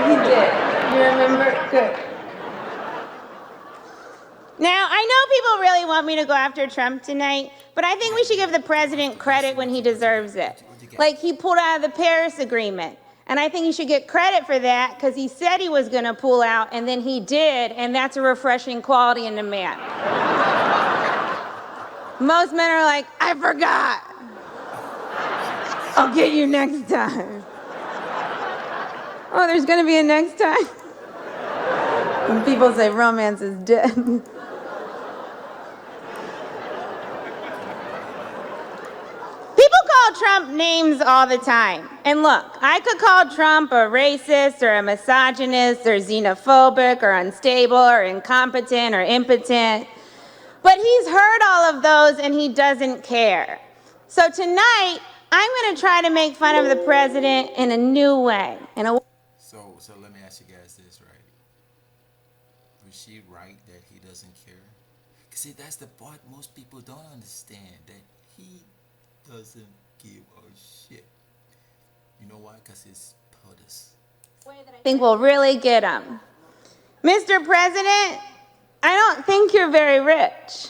He did. You remember? Good. Now, I know people really want me to go after Trump tonight, but I think we should give the president credit when he deserves it. Like, he pulled out of the Paris Agreement. And I think he should get credit for that because he said he was going to pull out, and then he did, and that's a refreshing quality in a man. Most men are like, I forgot. I'll get you next time. Oh, there's going to be a next time? And people say romance is dead. Trump names all the time. And look, I could call Trump a racist or a misogynist or xenophobic or unstable or incompetent or impotent. But he's heard all of those and he doesn't care. So tonight, I'm going to try to make fun of the president in a new way. So let me ask you guys this, right? Was she right that he doesn't care? Because see, that's the part most people don't understand, that he doesn't give a shit. You know why? Because it's POTUS. I think we'll really get him. Mr. President, I don't think you're very rich.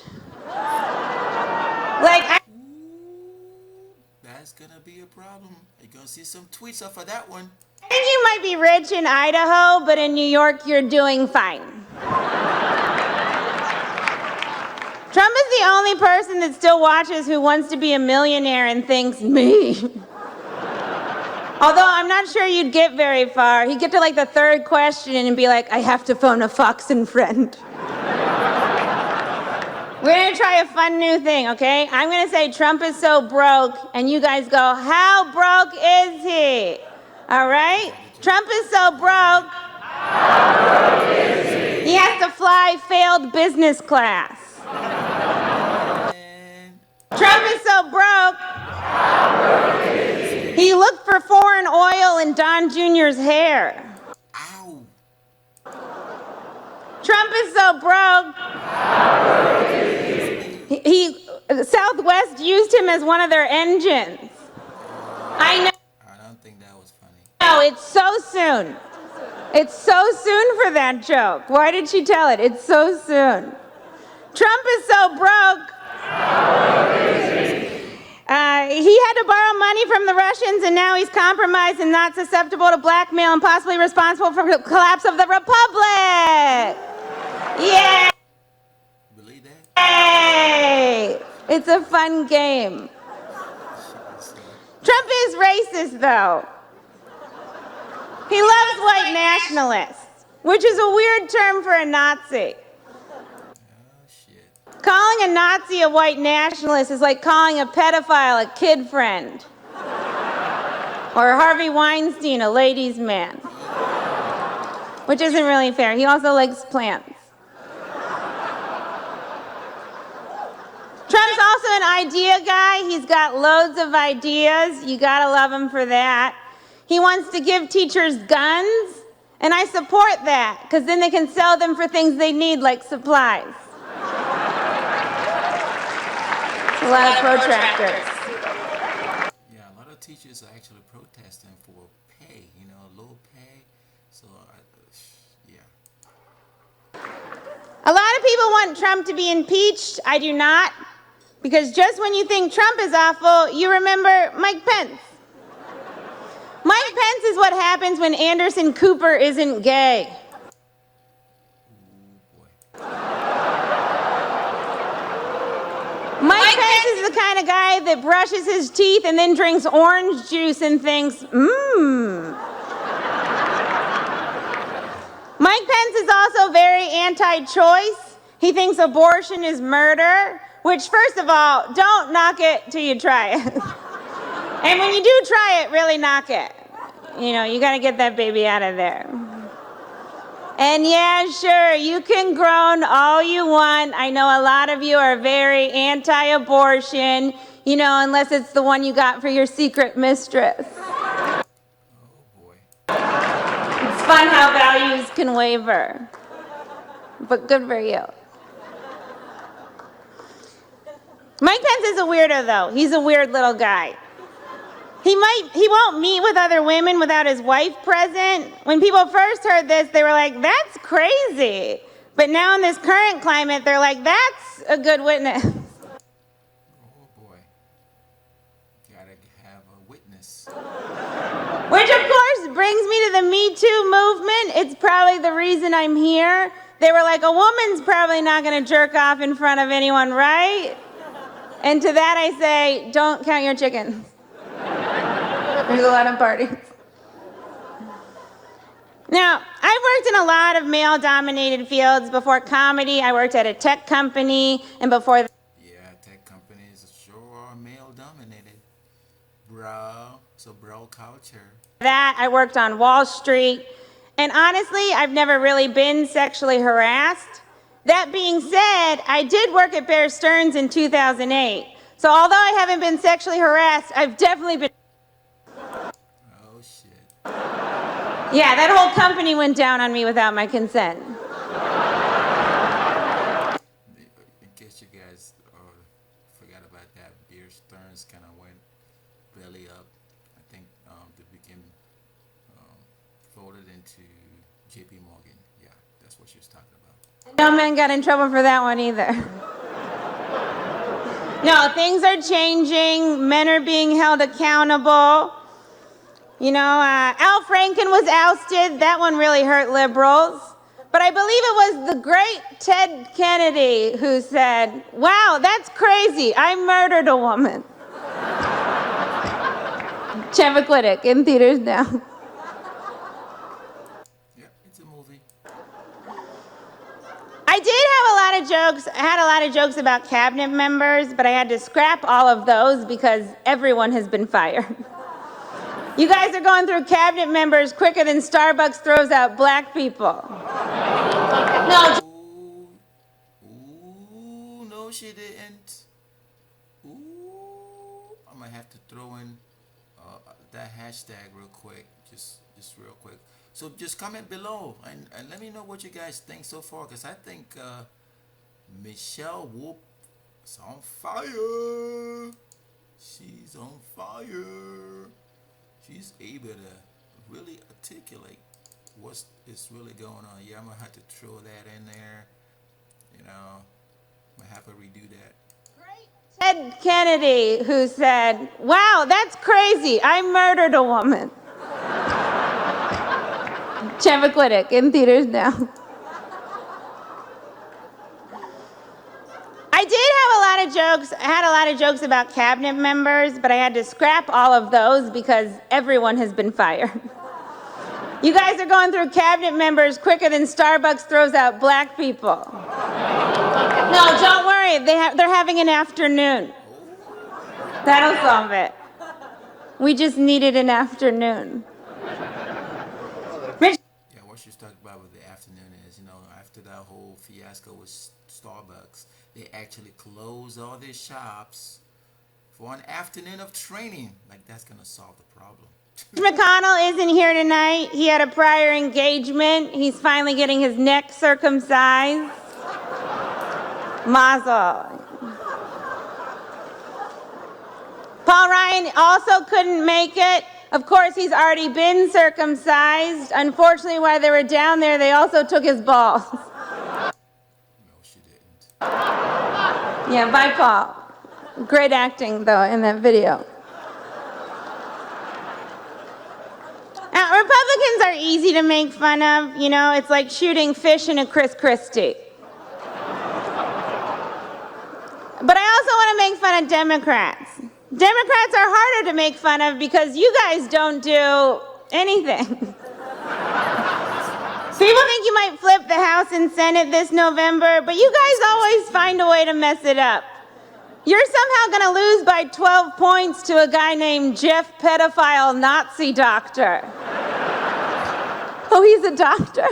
That's gonna be a problem. You're gonna see some tweets off of that one. I think you might be rich in Idaho, but in New York, you're doing fine. Trump is the only person that still watches Who Wants to Be a Millionaire and thinks, me. Although I'm not sure you'd get very far. He'd get to like the third question and be like, I have to phone a Fox and friend. We're gonna try a fun new thing, okay? I'm gonna say Trump is so broke, and you guys go, how broke is he? All right? Trump is so broke. How broke is he? He has to fly failed business class. Trump is so broke. He looked for foreign oil in Don Jr.'s hair. Ow. Trump is so broke. Southwest used him as one of their engines. I know. I don't think that was funny. No, it's so soon. It's so soon for that joke. Why did she tell it? It's so soon. Trump is so broke. He had to borrow money from the Russians, and now he's compromised and not susceptible to blackmail and possibly responsible for the collapse of the Republic. Yeah. Believe that? Hey! It's a fun game. Trump is racist, though. He loves white nationalists, which is a weird term for a Nazi. Calling a Nazi a white nationalist is like calling a pedophile a kid friend. Or Harvey Weinstein a ladies' man. Which isn't really fair. He also likes plants. Trump's also an idea guy. He's got loads of ideas. You gotta love him for that. He wants to give teachers guns, and I support that, because then they can sell them for things they need, like supplies. A lot of protractors. Yeah, a lot of teachers are actually protesting for pay, low pay. So, yeah. A lot of people want Trump to be impeached. I do not. Because just when you think Trump is awful, you remember Mike Pence. Mike Pence is what happens when Anderson Cooper isn't gay. Mike Pence is the kind of guy that brushes his teeth and then drinks orange juice and thinks, Mike Pence is also very anti-choice. He thinks abortion is murder, which, first of all, don't knock it till you try it. And when you do try it, really knock it. You gotta get that baby out of there. And yeah, sure, you can groan all you want. I know a lot of you are very anti-abortion, unless it's the one you got for your secret mistress. Oh, boy. It's fun how values can waver. But good for you. Mike Pence is a weirdo, though. He's a weird little guy. He won't meet with other women without his wife present. When people first heard this, they were like, that's crazy. But now in this current climate, they're like, that's a good witness. Oh boy. Gotta have a witness. Which, of course, brings me to the Me Too movement. It's probably the reason I'm here. They were like, a woman's probably not going to jerk off in front of anyone, right? And to that I say, don't count your chickens. There's a lot of parties. Now, I've worked in a lot of male-dominated fields. Before comedy, I worked at a tech company, and before Yeah, tech companies sure are male dominated. Bro. So bro culture. that, I worked on Wall Street. And honestly, I've never really been sexually harassed. That being said, I did work at Bear Stearns in 2008. So although I haven't been sexually harassed, I've definitely been. Oh shit. Yeah, that whole company went down on me without my consent. In case you guys forgot about that, Beer Stearns kind of went belly up. I think they became folded into JP Morgan. Yeah, that's what she was talking about. No men got in trouble for that one either. No, things are changing. Men are being held accountable. You know, Al Franken was ousted. That one really hurt liberals. But I believe it was the great Ted Kennedy who said, wow, that's crazy. I murdered a woman. Chappaquiddick in theaters now. Yeah, it's a movie. I did have a lot of jokes. I had a lot of jokes about cabinet members, but I had to scrap all of those because everyone has been fired. You guys are going through cabinet members quicker than Starbucks throws out black people. No. Ooh, no, she didn't. Ooh, I might have to throw in that hashtag real quick, just real quick. So just comment below and let me know what you guys think so far, because I think Michelle Whoop is on fire. She's on fire. She's able to really articulate what is really going on. Yeah, I'm gonna have to throw that in there. You know, I'm gonna have to redo that. Ted Kennedy who said, wow, that's crazy. I murdered a woman. Chappaquiddick in theaters now. I did have a lot of jokes. I had a lot of jokes about cabinet members, but I had to scrap all of those because everyone has been fired. You guys are going through cabinet members quicker than Starbucks throws out black people. No, don't worry. They're having an afternoon. That'll solve it. We just needed an afternoon. Yeah, what she's talking about with the afternoon is, you know, after that whole fiasco with Starbucks, they actually closed all their shops for an afternoon of training. Like, that's gonna solve the problem. McConnell isn't here tonight. He had a prior engagement. He's finally getting his neck circumcised. Mazel. Paul Ryan also couldn't make it. Of course, he's already been circumcised. Unfortunately, while they were down there, they also took his balls. No, she didn't. Yeah, bye, Paul. Great acting, though, in that video. Now, Republicans are easy to make fun of. You know, it's like shooting fish in a Chris Christie. But I also want to make fun of Democrats. Democrats are harder to make fun of because you guys don't do anything. People think you might flip the House and Senate this November, but you guys always find a way to mess it up. You're somehow going to lose by 12 points to a guy named Jeff Pedophile Nazi Doctor. Oh, he's a doctor?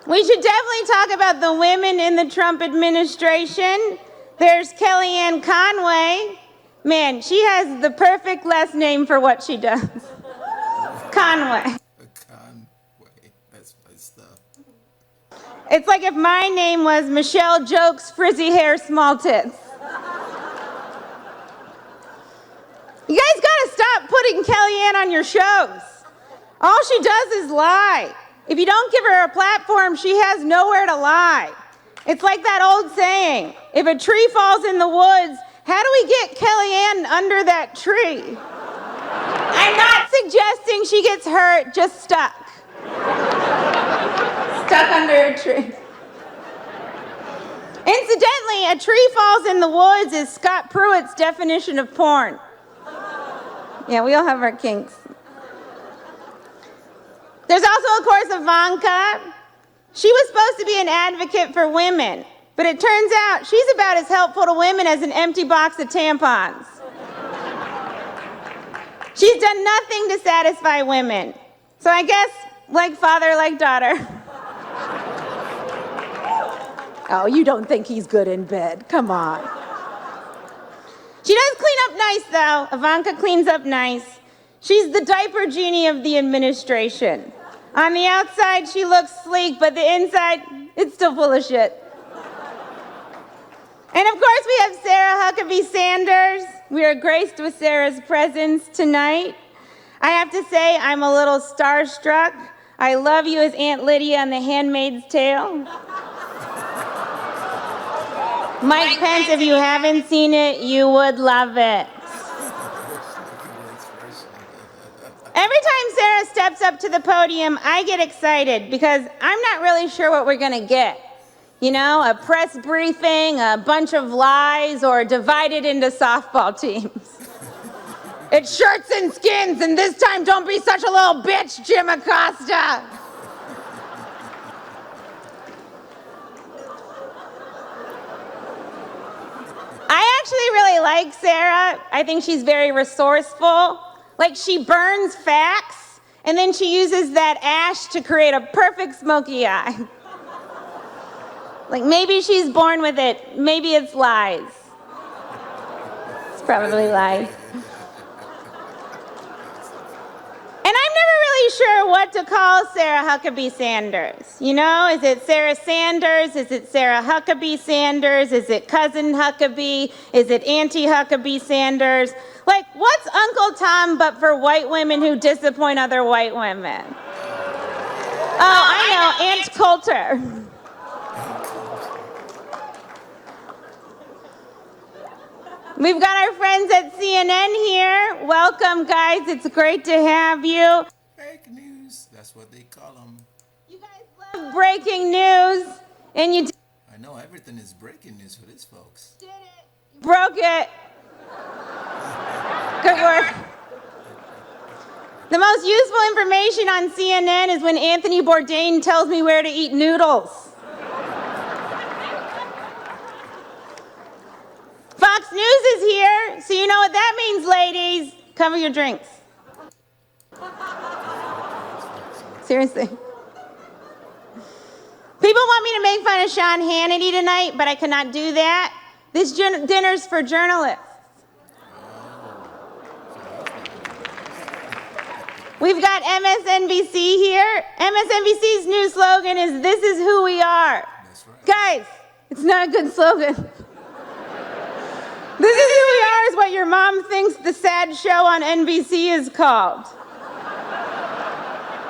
We should definitely talk about the women in the Trump administration. There's Kellyanne Conway. Man, she has the perfect last name for what she does. Conway. Conway, that's my stuff. It's like if my name was Michelle Jokes, frizzy hair, small tits. You guys gotta stop putting Kellyanne on your shows. All she does is lie. If you don't give her a platform, she has nowhere to lie. It's like that old saying, if a tree falls in the woods, how do we get Kellyanne under that tree? I'm not suggesting she gets hurt, just stuck. Stuck under a tree. Incidentally, a tree falls in the woods is Scott Pruitt's definition of porn. Yeah, we all have our kinks. There's also, of course, Ivanka. She was supposed to be an advocate for women, but it turns out she's about as helpful to women as an empty box of tampons. She's done nothing to satisfy women. So I guess, like father, like daughter. Oh, you don't think he's good in bed. Come on. She does clean up nice, though. Ivanka cleans up nice. She's the diaper genie of the administration. On the outside, she looks sleek, but the inside, it's still full of shit. And of course, we have Sarah Huckabee Sanders. We are graced with Sarah's presence tonight. I have to say, I'm a little starstruck. I love you as Aunt Lydia on The Handmaid's Tale. Mike Pence, if you haven't seen it, you would love it. Every time Sarah steps up to the podium, I get excited because I'm not really sure what we're gonna get. You know, a press briefing, a bunch of lies, or divided into softball teams. It's shirts and skins, and this time don't be such a little bitch, Jim Acosta. I actually really like Sarah. I think she's very resourceful. Like, she burns facts, and then she uses that ash to create a perfect smoky eye. Like, maybe she's born with it. Maybe it's lies. It's probably lies. And I'm never really sure what to call Sarah Huckabee Sanders. You know, is it Sarah Sanders? Is it Sarah Huckabee Sanders? Is it Cousin Huckabee? Is it Auntie Huckabee Sanders? Like, what's Uncle Tom but for white women who disappoint other white women? Oh, I know, Aunt Coulter. We've got our friends at CNN here. Welcome, guys. It's great to have you. Fake news. That's what they call them. You guys love breaking news, and you I know everything is breaking news for these folks. did it. You broke it. Good work. The most useful information on CNN is when Anthony Bourdain tells me where to eat noodles. Fox News is here, so you know what that means, ladies. Cover your drinks. Seriously. People want me to make fun of Sean Hannity tonight, but I cannot do that. This dinner's for journalists. We've got MSNBC here. MSNBC's new slogan is, "This is who we are." That's right. Guys, it's not a good slogan. This is who we are is what your mom thinks the sad show on NBC is called.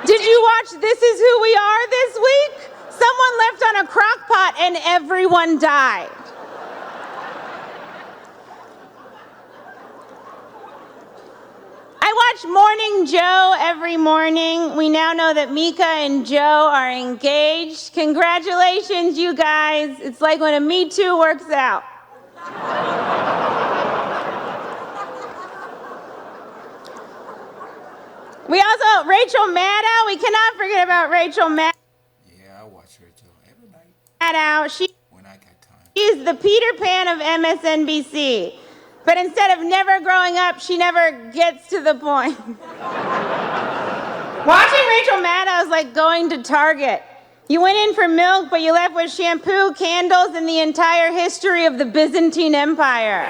Did you watch This Is Who We Are this week? Someone left on a crock pot and everyone died. I watch Morning Joe every morning. We now know that Mika and Joe are engaged. Congratulations, you guys. It's like when a Me Too works out. We also, Rachel Maddow, we cannot forget about Rachel Maddow. Yeah, I watch Rachel every night when I got time. She is the Peter Pan of MSNBC. But instead of never growing up, she never gets to the point. Watching Rachel Maddow is like going to Target. You went in for milk, but you left with shampoo, candles, and the entire history of the Byzantine Empire.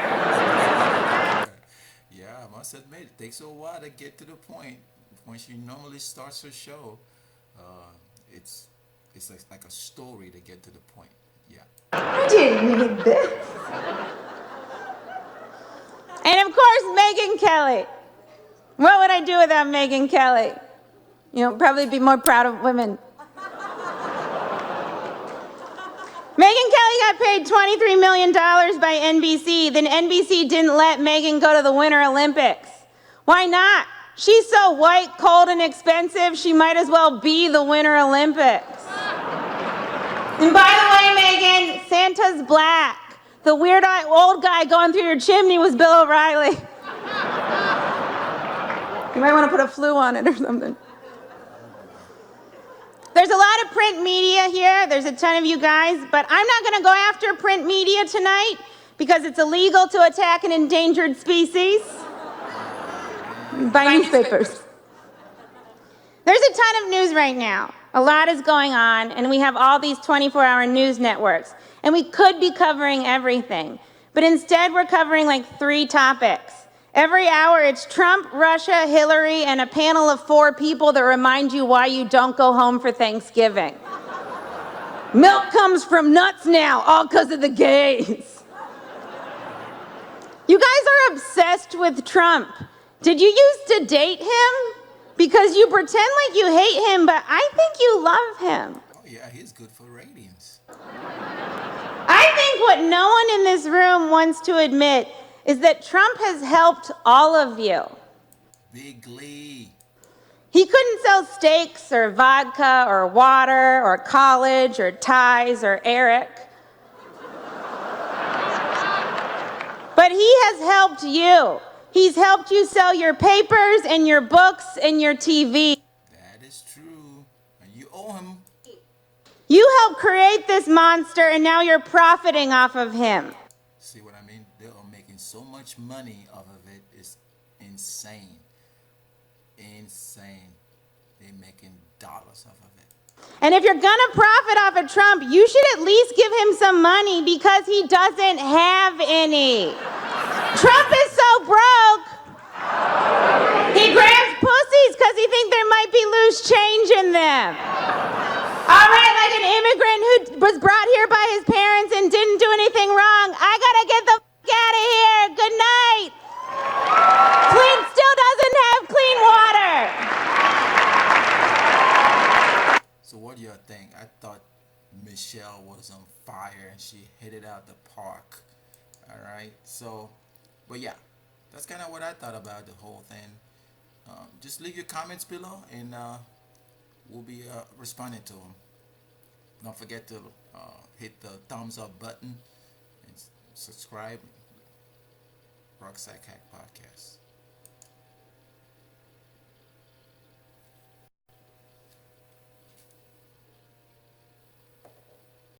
Yeah, I must admit, it takes a while to get to the point. When she normally starts her show, it's like a story to get to the point. Yeah. I didn't need this. And of course, Megyn Kelly. What would I do without Megyn Kelly? You know, probably be more proud of women. Megyn Kelly got paid $23 million by NBC. Then NBC didn't let Megyn go to the Winter Olympics. Why not? She's so white, cold, and expensive, she might as well be the Winter Olympics. And by the way, Megyn, Santa's black. The weird old guy going through your chimney was Bill O'Reilly. You might want to put a flu on it or something. There's a lot of print media here. There's a ton of you guys, but I'm not going to go after print media tonight because it's illegal to attack an endangered species. Buy newspapers. There's a ton of news right now. A lot is going on, and we have all these 24-hour news networks, and we could be covering everything, but instead we're covering like 3 topics. Every hour, it's Trump, Russia, Hillary, and a panel of 4 people that remind you why you don't go home for Thanksgiving. Milk comes from nuts now, all because of the gays. You guys are obsessed with Trump. Did you used to date him? Because you pretend like you hate him, but I think you love him. Oh, yeah, he's good for ratings. I think what no one in this room wants to admit is that Trump has helped all of you. Bigly. He couldn't sell steaks or vodka or water or college or ties or Eric. But he has helped you. He's helped you sell your papers and your books and your TV. That is true. And you owe him. You helped create this monster, and now you're profiting off of him. See what I mean? They are making so much money off of it. It's insane. Insane. They're making dollars off of it. And if you're gonna profit off of Trump, you should at least give him some money because he doesn't have any. Trump is so broke, he grabs pussies because he thinks there might be loose change in them. All right, like an immigrant who was brought here by his parents and didn't do anything wrong. I gotta get the f*** out of here. Good night. Flint still doesn't have clean water. So what do you think? I thought Michelle was on fire and she hit it out the park. All right. So, but yeah, that's kind of what I thought about the whole thing. Just leave your comments below and we'll be responding to them. Don't forget to hit the thumbs up button and subscribe. Rucksack Hack Podcast.